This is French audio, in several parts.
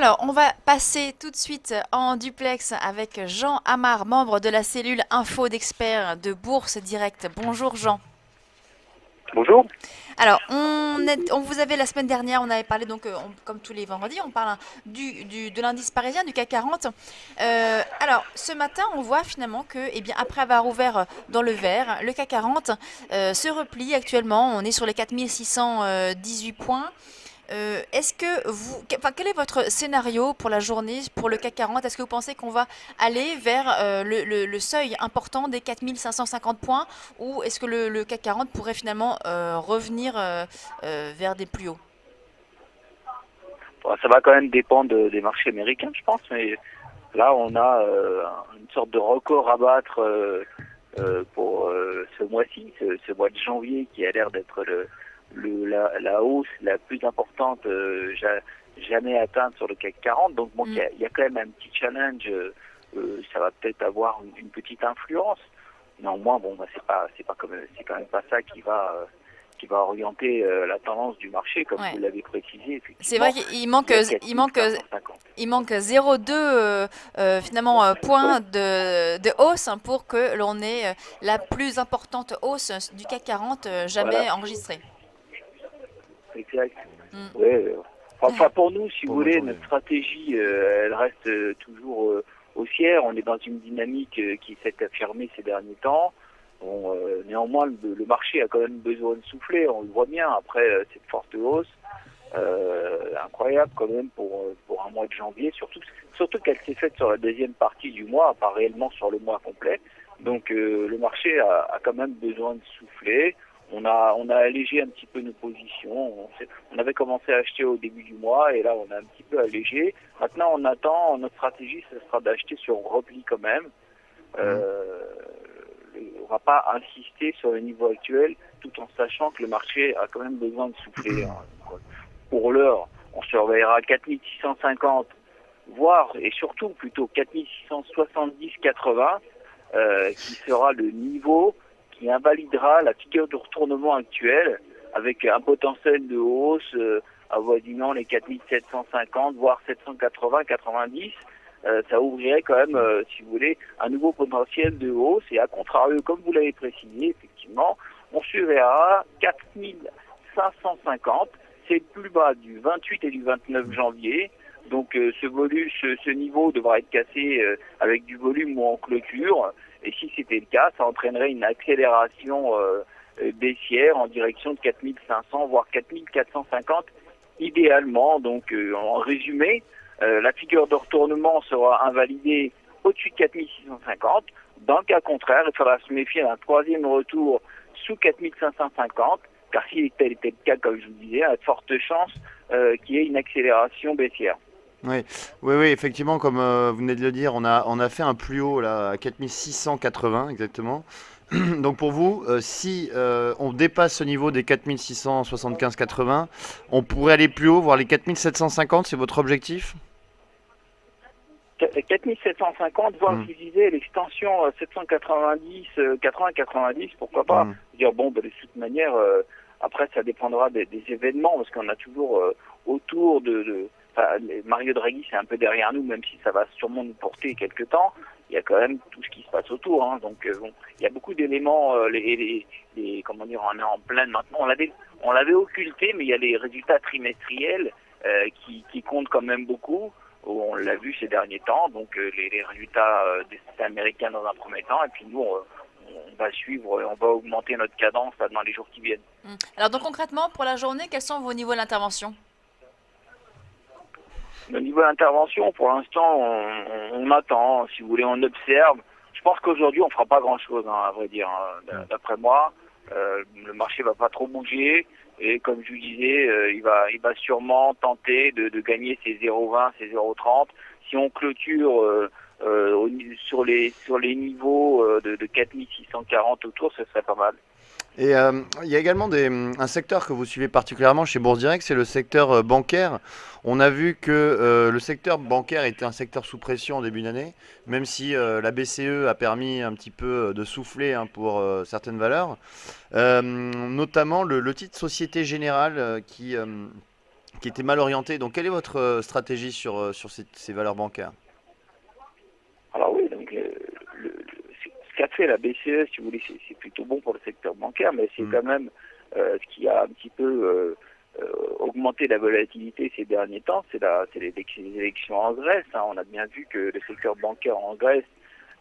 Alors, on va passer tout de suite en duplex avec Jean Amar, membre de la cellule Info d'experts de Bourse Direct. Bonjour Jean. Bonjour. Alors, on vous avait la semaine dernière, on avait parlé donc, comme tous les vendredis, on parle de l'indice parisien, du CAC 40. Alors, ce matin, on voit finalement que, eh bien, après avoir ouvert dans le vert, le CAC 40 se replie actuellement. On est sur les 4618 points. Est-ce que enfin, quel est votre scénario pour la journée, pour le CAC 40? Est-ce que vous pensez qu'on va aller vers le seuil important des 4550 points ou est-ce que le CAC 40 pourrait finalement revenir vers des plus hauts? Bon, ça va quand même dépendre des marchés américains, je pense, mais là, on a une sorte de record à battre pour ce mois-ci, ce mois de janvier, qui a l'air d'être la hausse la plus importante jamais atteinte sur le CAC 40. Donc, bon, Mm. il y a quand même un petit challenge. Ça va peut-être avoir une petite influence. Néanmoins, bon, bah, c'est quand même pas ça qui va orienter la tendance du marché, comme vous Ouais. l'avez précisé, C'est vrai effectivement. qu'il manque, Il y a il manque, 4550. il manque 0,2 finalement Oui, points de hausse hein, pour que l'on ait la plus importante hausse du CAC 40 voilà, jamais enregistrée. exact. Mm. Ouais, enfin, pour nous, si Pour vous le mois de voulez, janvier. notre stratégie, elle reste toujours haussière. On est dans une dynamique qui s'est affirmée ces derniers temps. Bon, néanmoins, le marché a quand même besoin de souffler. On le voit bien après cette forte hausse. Incroyable quand même pour un mois de janvier, surtout qu'elle s'est faite sur la deuxième partie du mois, pas réellement sur le mois complet. Donc le marché a quand même besoin de souffler. On a allégé un petit peu nos positions. On avait commencé à acheter au début du mois et là on a un petit peu allégé. Maintenant on attend, notre stratégie ce sera d'acheter sur repli quand même. Hmm. Euh, on va pas insister sur le niveau actuel tout en sachant que le marché a quand même besoin de souffler, hein. Pour l'heure, on surveillera 4650, voire et surtout plutôt 4670-80, qui sera le niveau qui invalidera la figure de retournement actuelle avec un potentiel de hausse avoisinant les 4750, voire 780-90. Ça ouvrirait quand même, si vous voulez, un nouveau potentiel de hausse. Et à contrario, comme vous l'avez précisé, effectivement, on surveillera 4550. C'est le plus bas du 28 et du 29 janvier. Donc ce niveau devra être cassé avec du volume ou en clôture. Et si c'était le cas, ça entraînerait une accélération baissière en direction de 4500, voire 4450 idéalement. Donc en résumé, la figure de retournement sera invalidée au-dessus de 4650. Dans le cas contraire, il faudra se méfier d'un troisième retour sous 4550, car si tel était le cas, comme je vous disais, il y a de fortes chances qu'il y ait une accélération baissière. Oui, oui, oui, effectivement, comme vous venez de le dire, on a fait un plus haut là, à 4680 exactement. Donc pour vous, si on dépasse ce niveau des 4675,80, on pourrait aller plus haut, voir les 4750, c'est votre objectif? 4750, voire Hmm, je vous disais l'extension 790, 80-90, pourquoi pas. hmm, Dire bon, de toute manière, après ça dépendra des événements, parce qu'on a toujours autour enfin, Mario Draghi c'est un peu derrière nous, même si ça va sûrement nous porter quelques temps. Il y a quand même tout ce qui se passe autour, hein. Donc bon, il y a beaucoup d'éléments, comment dire, on est en pleine maintenant. On l'avait occulté, mais il y a les résultats trimestriels qui comptent quand même beaucoup. On l'a vu ces derniers temps, donc les résultats des États américains dans un premier temps, et puis nous, on va suivre, on va augmenter notre cadence là, dans les jours qui viennent. Mm. Alors donc concrètement, pour la journée, quels sont vos niveaux d'intervention? Au niveau d'intervention, pour l'instant, on attend, si vous voulez, on observe. Je pense qu'aujourd'hui, on fera pas grand-chose, hein, à vrai dire, hein. hmm. D'après moi, le marché va pas trop bouger. Et comme je vous disais, il va sûrement tenter de gagner ses 0,20, ses 0,30. Si on clôture sur les niveaux de 4640 autour, ce serait pas mal. Et il y a également un secteur que vous suivez particulièrement chez Bourse Direct, c'est le secteur bancaire. On a vu que le secteur bancaire était un secteur sous pression en début d'année, même si la BCE a permis un petit peu de souffler hein, pour certaines valeurs. Notamment le titre Société Générale qui étaient mal orientés. Donc, quelle est votre stratégie sur ces valeurs bancaires? Alors oui, donc ce qu'a fait la BCE, si vous voulez, c'est plutôt bon pour le secteur bancaire, mais c'est quand même ce qui a un petit peu augmenté la volatilité ces derniers temps, c'est les élections en Grèce. Hein. On a bien vu que le secteur bancaire en Grèce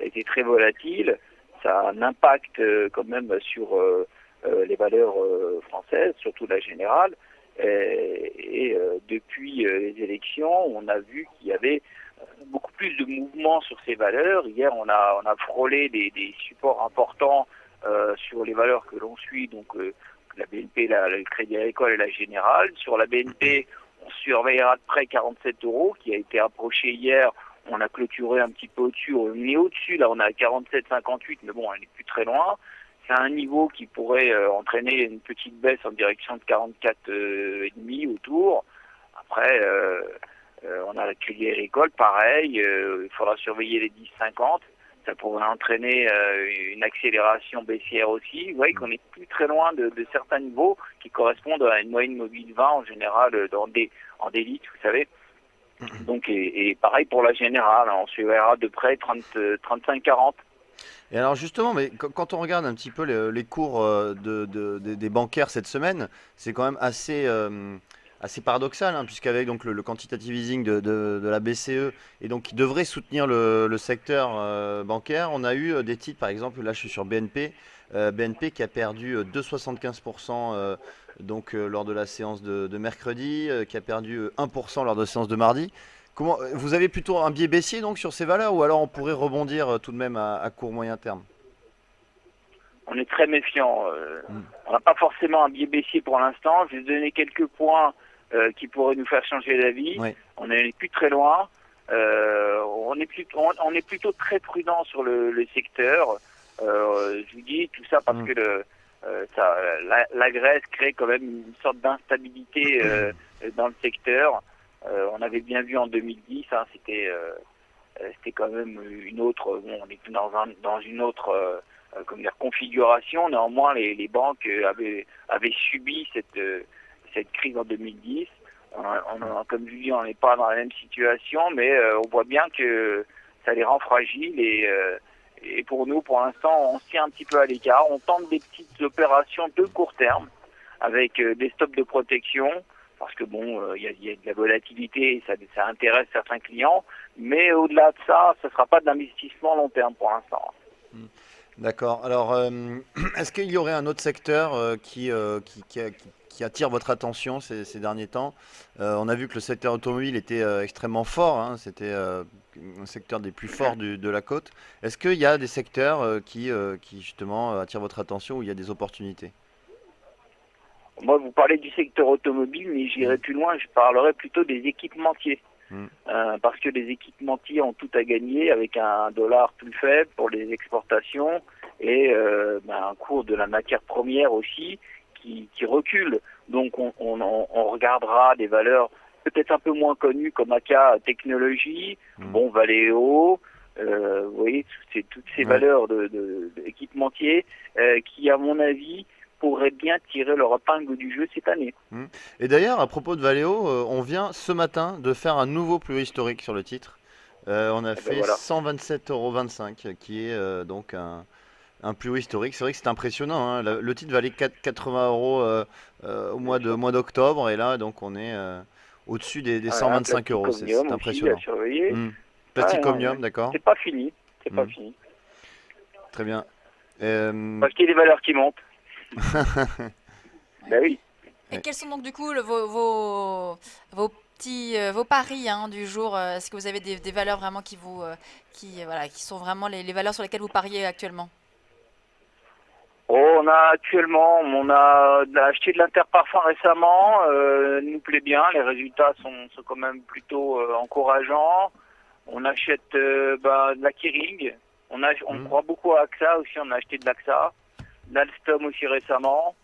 a été très volatile. Ça a un impact quand même sur les valeurs françaises, surtout la générale. Depuis les élections, on a vu qu'il y avait beaucoup plus de mouvements sur ces valeurs. Hier, on a frôlé des supports importants sur les valeurs que l'on suit, donc la BNP, le Crédit Agricole et la Générale. Sur la BNP, on surveillera de près 47 €, qui a été approché hier. On a clôturé un petit peu au-dessus. On est au-dessus, là, on est à 47,58, mais bon, elle n'est plus très loin. C'est un niveau qui pourrait entraîner une petite baisse en direction de 44,5 autour. Après, on a le Crédit Agricole, pareil, il faudra surveiller les 10,50. Ça pourrait entraîner une accélération baissière aussi. Vous voyez qu'on est plus très loin de certains niveaux qui correspondent à une moyenne mobile 20 en général en délite, vous savez. Donc, et pareil pour la générale, on surveillera de près 35-40. Et alors justement, mais quand on regarde un petit peu les cours des bancaires cette semaine, c'est quand même assez paradoxal, hein, puisqu'avec donc le quantitative easing de la BCE et donc qui devrait soutenir le secteur bancaire, on a eu des titres, par exemple, là je suis sur BNP, BNP qui a perdu 2,75% donc lors de la séance de mercredi, qui a perdu 1% lors de la séance de mardi. Vous avez plutôt un biais baissier donc sur ces valeurs ou alors on pourrait rebondir tout de même à court moyen terme? On est très méfiant. On n'a pas forcément un biais baissier pour l'instant. Je vais donner quelques points qui pourraient nous faire changer d'avis. Oui. On n'est plus très loin. On est plutôt très prudent sur le secteur. Je vous dis tout ça parce que la Grèce crée quand même une sorte d'instabilité dans le secteur. On avait bien vu en 2010, hein, c'était quand même une autre. Bon, on est dans une autre configuration. Néanmoins, les banques avaient subi cette crise en 2010. Comme je dis, on n'est pas dans la même situation, mais on voit bien que ça les rend fragiles et pour nous, pour l'instant, on se tient un petit peu à l'écart. On tente des petites opérations de court terme avec des stops de protection. Parce que bon, il y a de la volatilité, ça intéresse certains clients, mais au-delà de ça, ce ne sera pas d'investissement long terme pour l'instant. D'accord. Alors, est-ce qu'il y aurait un autre secteur qui attire votre attention ces derniers temps? On a vu que le secteur automobile était extrêmement fort, hein, c'était un secteur des plus forts de la côte. Est-ce qu'il y a des secteurs qui justement attirent votre attention où il y a des opportunités? Moi, vous parlez du secteur automobile, mais j'irai plus loin, je parlerai plutôt des équipementiers. Parce que les équipementiers ont tout à gagner avec un dollar plus faible pour les exportations et un cours de la matière première aussi qui recule. Donc on regardera des valeurs peut-être un peu moins connues comme AK Technologies, bon Valeo, vous voyez, toutes ces valeurs d'équipementiers qui, à mon avis, pourraient bien tirer leur épingle du jeu cette année. Et d'ailleurs, à propos de Valeo, on vient ce matin de faire un nouveau plus haut historique sur le titre. On a fait 127,25 € qui est donc un plus haut historique. C'est vrai que c'est impressionnant, hein. Le titre valait 80 € au mois d'octobre et là donc on est au-dessus des 125 €. C'est impressionnant. Plastic Omnium, d'accord. C'est pas fini. C'est pas fini. Très bien. Parce qu'il y a des valeurs qui montent. Ben oui. Et quels sont donc du coup vos paris du jour? Est-ce que vous avez des valeurs vraiment qui sont vraiment les valeurs sur lesquelles vous pariez actuellement? On a acheté de l'Interparfum récemment, nous plaît bien, les résultats sont quand même plutôt encourageants. On achète de la Kering, on croit beaucoup à AXA aussi, on a acheté de l'AXA, l'Alstom aussi récemment,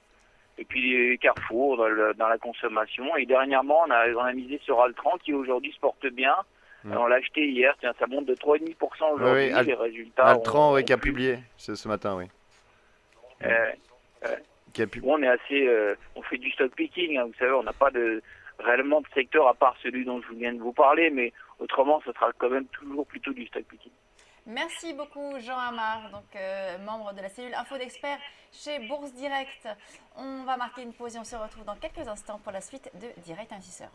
et puis Carrefour dans la consommation. Et dernièrement, on a misé sur Altran qui aujourd'hui se porte bien. On l'a acheté hier, tiens, ça monte de 3,5% aujourd'hui, les résultats. Altran, qui a publié ce matin, oui. On est assez, on fait du stock picking, hein, vous savez, on n'a pas réellement de secteur à part celui dont je viens de vous parler, mais autrement, ce sera quand même toujours plutôt du stock picking. Merci beaucoup Jean Amar, donc membre de la cellule Info d'Experts chez Bourse Direct. On va marquer une pause et on se retrouve dans quelques instants pour la suite de Direct Investisseur.